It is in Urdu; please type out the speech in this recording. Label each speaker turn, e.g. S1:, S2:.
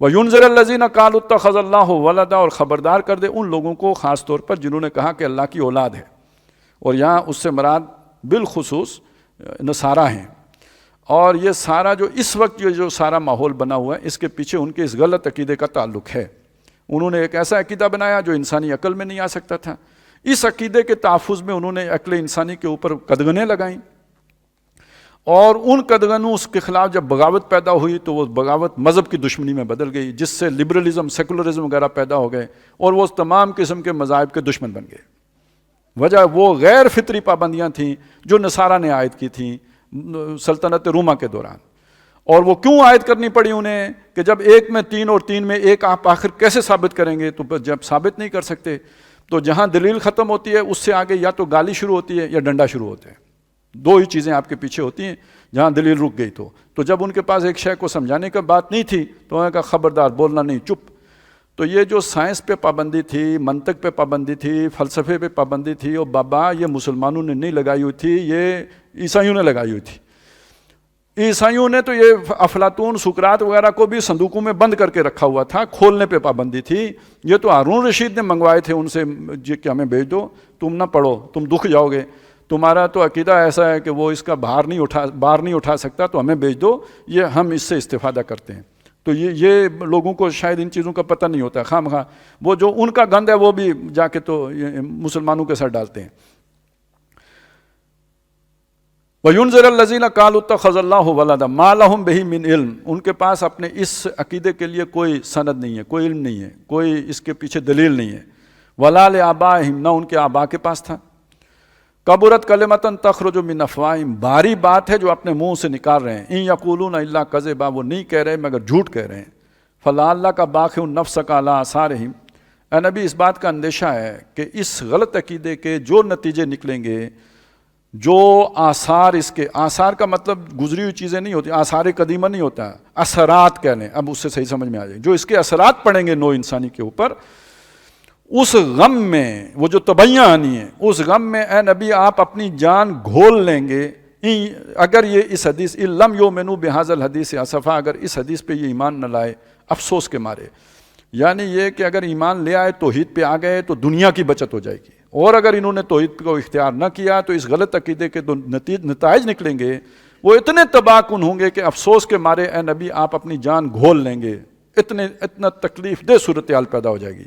S1: وَيُنذِرَ الَّذِينَ قَالُوا اتَّخَذَ اللَّهُ وَلَدًا، اور خبردار کر دے ان لوگوں کو خاص طور پر جنہوں نے کہا کہ اللہ کی اولاد ہے، اور یہاں اس سے مراد بالخصوص نصارہ ہیں۔ اور یہ سارا جو اس وقت جو سارا ماحول بنا ہوا ہے، اس کے پیچھے ان کے اس غلط عقیدے کا تعلق ہے۔ انہوں نے ایک ایسا عقیدہ بنایا جو انسانی عقل میں نہیں آ سکتا تھا۔ اس عقیدے کے تحفظ میں انہوں نے عقل انسانی کے اوپر قدغنیں لگائیں، اور ان قدغنوں اس کے خلاف جب بغاوت پیدا ہوئی تو وہ بغاوت مذہب کی دشمنی میں بدل گئی، جس سے لبرلزم، سیکولرزم وغیرہ پیدا ہو گئے، اور وہ تمام قسم کے مذاہب کے دشمن بن گئے۔ وجہ وہ غیر فطری پابندیاں تھیں جو نصارہ نے عائد کی تھیں سلطنت روما کے دوران۔ اور وہ کیوں عائد کرنی پڑی انہیں کہ جب ایک میں تین اور تین میں ایک آپ آخر کیسے ثابت کریں گے؟ تو جب ثابت نہیں کر سکتے تو جہاں دلیل ختم ہوتی ہے اس سے آگے یا تو گالی شروع ہوتی ہے یا ڈنڈا شروع ہوتا ہے، دو ہی چیزیں آپ کے پیچھے ہوتی ہیں جہاں دلیل رک گئی۔ تو جب ان کے پاس ایک شے کو سمجھانے کا بات نہیں تھی تو انہوں نے کہا خبردار، بولنا نہیں، چپ۔ تو یہ جو سائنس پہ پابندی تھی، منطق پہ پابندی تھی، فلسفے پہ پابندی تھی، اور بابا یہ مسلمانوں نے نہیں لگائی ہوئی تھی، یہ عیسائیوں نے لگائی ہوئی تھی۔ عیسائیوں نے تو یہ افلاطون، سقراط وغیرہ کو بھی صندوقوں میں بند کر کے رکھا ہوا تھا، کھولنے پہ پابندی تھی۔ یہ تو ہارون رشید نے منگوائے تھے ان سے کہ ہمیں بھیج دو، تم نہ پڑھو، تم دکھ جاؤ گے، تمہارا تو عقیدہ ایسا ہے کہ وہ اس کا بار نہیں اٹھا سکتا، تو ہمیں بھیج دو، یہ ہم اس سے استفادہ کرتے ہیں۔ تو یہ لوگوں کو شاید ان چیزوں کا پتہ نہیں ہوتا، خواہ مخواہ وہ جو ان کا گند ہے وہ بھی جا کے تو مسلمانوں کے سر ڈالتے ہیں۔ وَيُنذِرَ الَّذِينَ قَالُوا اتَّخَذَ اللَّهُ وَلَدًا مَا لَهُم بِهِ مِنْ عِلْم، ان کے پاس اپنے اس عقیدے کے لیے کوئی سند نہیں ہے، کوئی علم نہیں ہے، کوئی اس کے پیچھے دلیل نہیں ہے۔ وَلَا لِآبَائِهِمْ، نہ ان کے آبا کے پاس تھا۔ کبرت کلمۃ تخرج من افواہہم، بھاری بات ہے جو اپنے منہ سے نکال رہے ہیں۔ ان یقولون الا کذبا، وہ نہیں کہہ رہے مگر جھوٹ کہہ رہے ہیں۔ فلعلک باخع نفسک علی آثارہم، اے نبی اس بات کا اندیشہ ہے کہ اس غلط عقیدے کے جو نتیجے نکلیں گے، جو آثار، اس کے آثار کا مطلب گزری ہوئی چیزیں نہیں ہوتی، آثار قدیمہ نہیں ہوتا، اثرات کہہ لیں، اب اس سے صحیح سمجھ میں آ جائے، جو اس کے اثرات پڑیں گے نو انسانی کے اوپر، اس غم میں، وہ جو تبیاں آنی ہے، اس غم میں اے نبی آپ اپنی جان گھول لیں گے۔ اگر یہ اس حدیث لم یؤمنوا بہذا الحدیث اسفا، اگر اس حدیث پہ یہ ایمان نہ لائے افسوس کے مارے، یعنی یہ کہ اگر ایمان لے آئے توحید پہ آ گئے تو دنیا کی بچت ہو جائے گی، اور اگر انہوں نے توحید کو اختیار نہ کیا تو اس غلط عقیدے کے جو نتائج نکلیں گے وہ اتنے تباہ کن ہوں گے کہ افسوس کے مارے اے نبی آپ اپنی جان گھول لیں گے، اتنا تکلیف دہ صورتحال پیدا ہو جائے گی۔